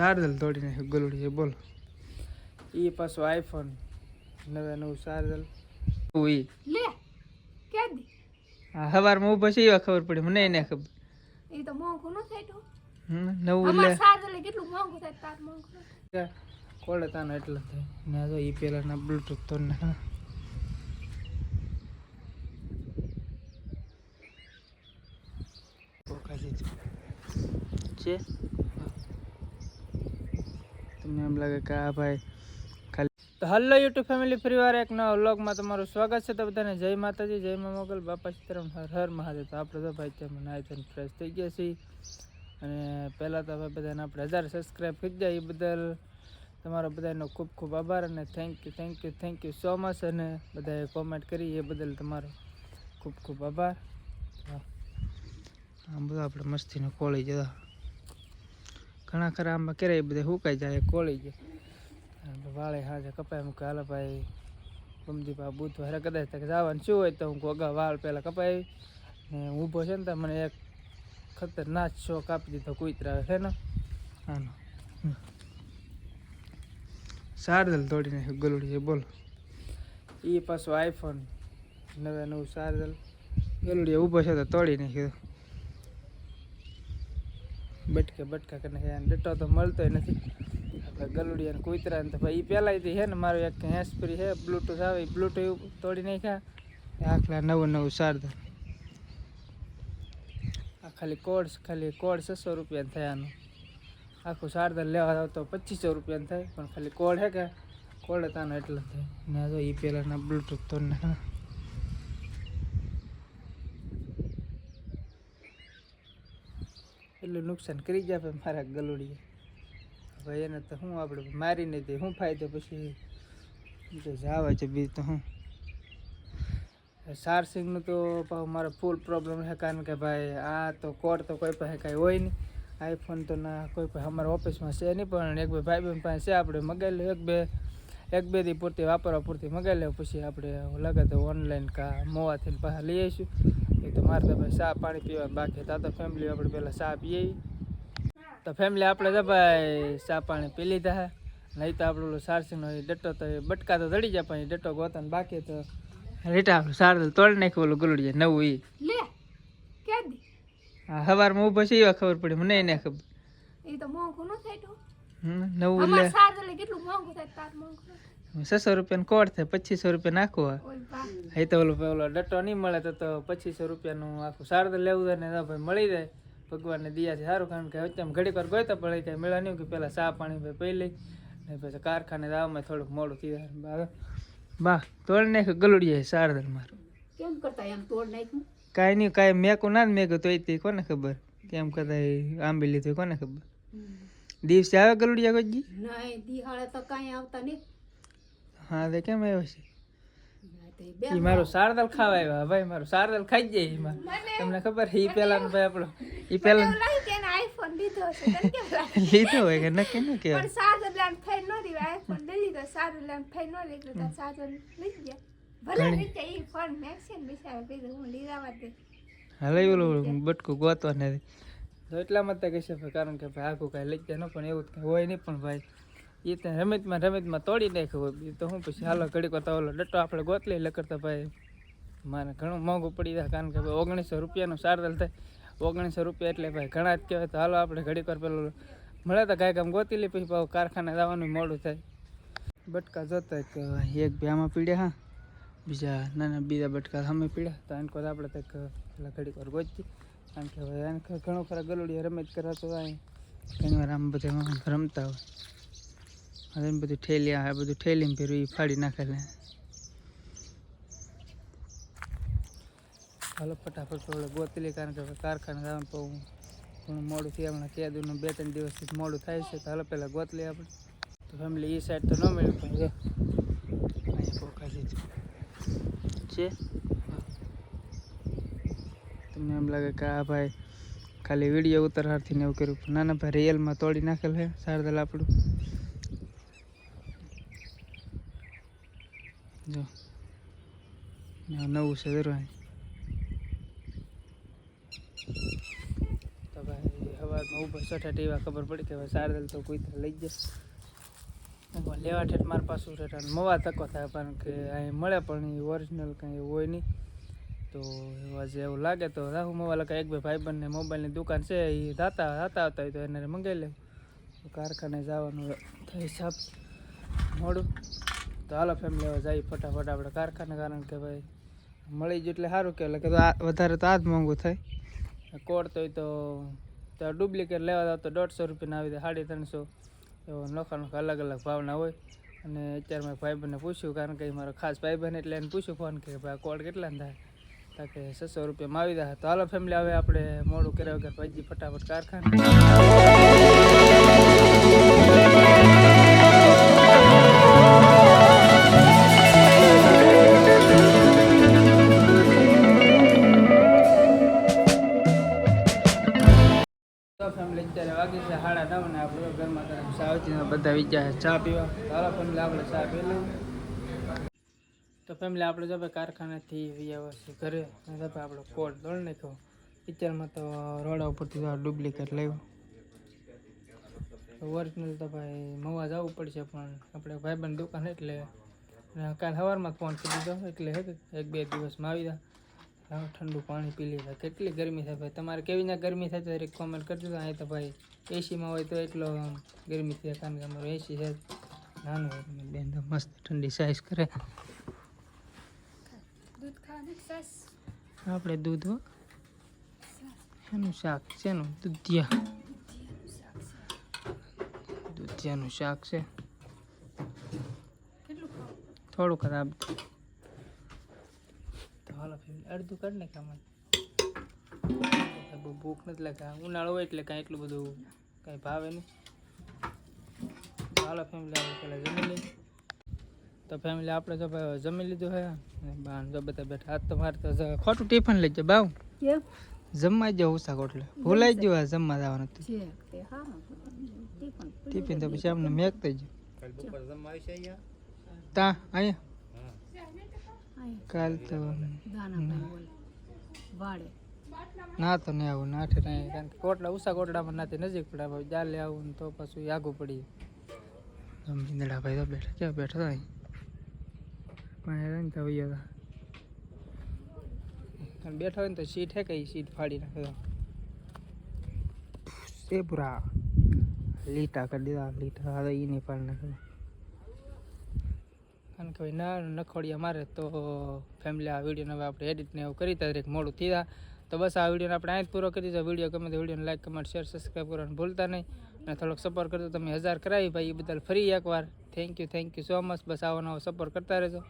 શાર્દલ તોડી નાખ્યું ગલુડી બોલો. એ પાછું આઈફોન નવું શાર્દલ લે કે દી હા સવારમાં ઊભો છે એવા ખબર પડી મને એને ખબર. એ તો મોંઘું ન થાય તો નવું અમાર શાર્દલ કેટલું મોંઘું થાય તાર મોંઘું કોડે તાનો એટલે થાય ને જો એ પેલાના બ્લૂટૂથ તો ને છે તમને એમ લાગે કે આ ભાઈ ખાલી. તો હલો યુટ્યુબ ફેમિલી, ફરીવાર એક નવા વ્લોગમાં તમારું સ્વાગત છે. તો બધાને જય માતાજી, જય મા મોગલ, બાપા સીતારામ, હર હર મહાદેવ. તો આપણે તો ભાઈ ત્યાં નાઈ થઈને ફ્રેશ થઈ ગયા છીએ. અને પહેલાં તો હવે બધાને આપણે 1000 સબસ્ક્રાઈબ થઈ જાય એ બદલ તમારો બધાનો ખૂબ ખૂબ આભાર અને થેન્ક યુ સો મચ. અને બધાએ કોમેન્ટ કરી એ બદલ તમારો ખૂબ ખૂબ આભાર. આમ બધું આપણે મસ્તીનો કોળી જતા ઘણા ખરા આમાં કરે એ બધા સુકાઈ જાય કોળી જાય વાળે હાજે કપાઈ મૂકે. હાલો ભાઈ ગમદીપા બુધવારે કદાચ જવાનું શું હોય તો હું અગાઉ વાળ પહેલાં કપાવી ને ઊભો છે ને તો મને એક ખતરનાક શોખ આપી દીધો કૂતરા છે ને આનો શાર્દલ તોડી નાખ્યું ગલુડી બોલો. એ પાછું આઈફોન નવું શાર્દલ ગલુડી ઊભો છે તો તોડી નાખ્યું. બટકા કરીને ડટો તો મળતો નથી આપણે ગલુડિયા ને કૂતરા ને. તો ભાઈ એ પહેલાંથી છે ને મારું એક હેન્ડસ્ફ્રી છે બ્લૂટૂથ આવે એ બ્લૂટૂથ તોડી નાખ્યા. આખલા નવું શાર્દલ આ ખાલી કોડ 600 રૂપિયા થયાનું. આખું શાર્દલ લેવા જાવ તો 2500 રૂપિયા થાય પણ ખાલી કોડ છે કે કોડ તાનો એટલે થાય ને જો એ પહેલાંના બ્લૂટૂથ તોડી નાખ્યા. એટલું નુકસાન કરી ગયા ભાઈ મારા ગલુડીએ. ભાઈ એને તો શું આપણે મારીને દે શું ફાયદો પછી તો જવા છે બીજ તો હું. ચાર્જિંગનું તો મારો ફૂલ પ્રોબ્લેમ છે કારણ કે ભાઈ આ તો કોડ તો કોઈ પાસે કાંઈ હોય નહીં. આઈફોન તો ના કોઈ પાસે અમારા ઓફિસમાં છે નહીં પણ એક બે ભાઈ બહેન પાસે છે. આપણે મગાવી લે એક બે દી પૂરતી વાપરવા પૂરતી મગાવી લે પછી આપણે લાગે તો ઓનલાઈન કા મોવાથી પાસે લઈ આવીશું. એ તો મારે તો ભાઈ ચા પાણી પીવા બાકી તા તો ફેમિલી આપણે પહેલાં ચા પીએ તો ફેમિલી આપણે તો ભાઈ ચા પાણી પી લીધા હે. નહીં તો આપણે ઓલું ચાર્જિંગનો ડટ્ટો તો બટકા તો દડી જાય પણ ડટ્ટો ગોતાને બાકી તો રીટા આપણું શાર્દલ તોડી નાખ્યું ઓલું ગલુડીએ નવું એ લે કે દી હા સવારમાં ઊભો છે એવા ખબર પડી મને એને ખબર. એ તો મોંઘું ન થાય તો નવું અમાર શાર્દલ કેટલું મોંઘું થાય તાર મોંઘું 600 રૂપિયાનું કોડ થાય 2500 રૂપિયા નાખવું હોય. ઓય બા એ તો ઓલો ડટ્ટો નહીં મળે તો 2500 રૂપિયાનું આખું શાર્દલ લેવું થાય ને ભાઈ મળી જાય ભગવાનને દિયાથી સારું. કારણ કે અત્યારે ઘડીક વાર ગયો તો પણ એ કાંઈ મળ્યા નહીં કે પહેલાં ચા પાણી ભાઈ પી લઈ ને પછી કારખાને આવવામાં થોડુંક મોડું થઈ જાય. બા તોડી નાખ્યું ગલુડીએ શાર્દલ મારું. કેમ કરતા એમ તોડ નાખ્યું કાંઈ નહીં કાંઈ મેકું ના મેકું તો એ કોને ખબર કેમ કરતા આંબી લીધું કોને ખબર. દિવસે આવે ગલુડિયા કોઈ જી નહીં દિહાળે તો કાંઈ આવતા નહીં. હા તે કેમ આવ્યો છે એ મારું શાર્દલ ખાવા આવ્યા ભાઈ. મારું શાર્દલ ખાઈ જાય એમાં તમને ખબર એ પહેલાનું ભાઈ આપણો એ પહેલા આઈફોન લીધો છે તને કેમ લાગે લીધો હોય કે નક્કી ન કહેવાય. પણ શાર્દલ લાન ફાઈ નો દીવા આઈફોન લઈ લીધો શાર્દલ લાન ફાઈ નો લીધો તો શાર્દલ લઈ ગયા ભલે રીતે એ ફોન મેક્સન બિચારા કીધું હું લીધાવા દે હાલે ઓલું બટકું ગોતવા નથી તો એટલામાં તો કહેશે કારણ કે ભાઈ આખું કાંઈ લઈ જાય ન પણ એવું કાંઈ હોય નહીં. પણ ભાઈ એ તો રમતમાં તોડી નાખ્યું હોય તો હું પછી હાલો ઘડીક વાર ઓલો ડટ્ટો આપણે ગોતલી એટલે કરતા ભાઈ મારે ઘણું મોંઘું પડી જાય. કારણ કે ભાઈ 1900 રૂપિયાનું શાર્દલ થાય 1900 રૂપિયા એટલે ભાઈ ઘણા જ કહેવાય. તો હાલો આપણે ઘડીક વાર પેલું મળે તો કાંઈક આમ ગોતી લઈ પછી કારખાને જવાનું મોડું થાય. બટકા જોતા કે એક બે આમાં પીડ્યા હા બીજા બટકા સામે પીડ્યા તો એને આપણે કંઈક પેલા ઘડીક વાર ગોતી. કારણ કે ભાઈ એને ઘણું ખરા ગલુડિયા રમત કરાતો હોય ઘણી વાર આમ બધા રમતા હોય. હવે એમ બધું ઠેલિયા આ બધું ઠેલીને ફેરવું એ ફાડી નાખેલે. હાલો ફટાફટ થોડો ગોતલી કારણ કે કારખાને જવાનું તો ઘણું મોડું થયા હમણાં કેદુનું 2-3 દિવસથી મોડું થાય છે. તો હાલો પહેલાં ગોતલી આપણે તો ફેમિલી એ સાઈડ તો ન મળ્યું પણ અહીંયા પોખા છે. તમને એમ લાગે કે આ ભાઈ ખાલી વિડીયો ઉતારવાથી ને એવું કર્યું નાના ભાઈ રિયલમાં તોડી નાખેલ છે શાર્દલ આપણું. જો નવું છે જરૂર તો ભાઈ સવારમાં ઊભો સઠાઠ એવા ખબર પડી કે હવે સારદલ તો કોઈ લઈ જાય લેવા ઠેઠ મારા પાછું ઠેઠ મવા તકો થાય કારણ કે અહીં મળે પણ એ ઓરિજિનલ કંઈ એવું હોય નહીં તો આજે એવું લાગે તો રાહુ મોબાઈલ એક બે ભાઈબંધને મોબાઈલની દુકાન છે એ હતા હોય તો એને મંગાવી લે કારખાને જવાનું થાય હિસાબ મોડું તો હાલો ફેમિલી હવે જઈએ ફટાફટ આપણે કારખાને કારણ કે ભાઈ મળી ગયું એટલે સારું કહેવાય કે વધારે તો આ જ મોંઘું થાય કોડ તો ડુપ્લિકેટ લેવા જાવ તો 150 રૂપિયાના આવી જાય 350 એવો નોખા અલગ અલગ ભાવના હોય અને અત્યારે મેં ભાઈબંધને પૂછ્યું કારણ કે મારો ખાસ ભાઈબંધ એટલે એને પૂછ્યું ફોન કે ભાઈ કોડ કેટલા થાય તાકે 600 રૂપિયામાં આવી જાય તો હાલો ફેમિલી હવે આપણે મોડું કર્યા વગર ભાઈજી ફટાફટ કારખાને ફેમિલી અત્યારે વાગી છે 9:30 ને આપણે ઘરમાં ગરમ ચા વચ્ચે બધા વિચાર ચા પીવા ચાલો ફેમિલી આપણે ચા પી લઈએ તો ફેમિલી આપણે જો કારખાનેથી આવ્યા છે ઘરે આપણો કોડ દોડ નાખ્યો પિક્ચરમાં તો રોડા ઉપરથી ડુપ્લિકેટ લાવ્યો ઓરિજિનલ તો ભાઈ મવા જવું પડશે પણ આપણે ભાઈબંધ દુકાન એટલે કાલ સવારમાં ફોન કરી દીધો એટલે હે 1-2 દિવસમાં આવી જાય ઠંડુ પાણી પી લીધા કેટલી ગરમી થાય ભાઈ તમારે કેવી ના ગરમી થાય તો એક કોમેન્ટ કરજો અહીં તો ભાઈ એસીમાં હોય તો એટલો ગરમી થાય કારણ કે અમારો એસી છે નાનું હોય બેન તો મસ્ત ઠંડી સાઈઝ કરે દૂધ ખાવાનું સાસ આપણે દૂધ હો એનું શાક છે એનું દૂધિયાનું શાક છે કેટલું ખાવ થોડું ખરાબ હાલો અડધું કરી ને કામ બહુ ભૂખ નથી લાગતા ઉનાળો હોય એટલે કાંઈ એટલું બધું કાંઈ ભાવે નહીં હાલો ફેમિલી આપણે પહેલાં જમી લઈએ તો ફેમિલી આપણે જો જમી લીધું હે બાન જો બધા બેઠા હાથ તો મારે તો ખોટું ટિફિન લઈ જાય બાવ જમવા જ ઉષા કોટલે ભૂલાઈ ગયું આ જમવા જવાનું ટિફિન તો પછી અમને મેકતા જ તા અહીંયા કાલ તો ના તો નહીં આવું ના કારણ કે કોટડા ઉષા કોટડામાં નાથી નજીક પડે ભાઈ જાલે આવું ને તો પાછું આગું પડી ભીંદડા ભાઈ તો બેઠા ક્યાં બેઠા હતા પણ ને તો બેઠા હોય ને તો સીટ હે કઈ સીટ ફાડી નાખે એ પૂરા લીટા કરી દીધા લીટા એ નહીં ફાડી નાખે કારણ કે ભાઈ ના નખોડિયા મારે તો ફેમિલી આ વિડીયોને હવે આપણે એડિટને એવું કરી દરેક મોડું થઈ જાય તો બસ આ વિડીયોને આપણે અહીં જ પૂરો કરી દીધો વિડીયો ગમે તો વિડીયોને લાઈક કમેન્ટ શેર સબસ્ક્રાઈબ કરવાનું ભૂલતા નહીં અને થોડોક સપોર્ટ કરતો તમે 1000 કરાવી ભાઈ એ બદલ ફરી એકવાર થેન્ક યુ સો મચ બસ આવો નવો સપોર્ટ કરતા રહેજો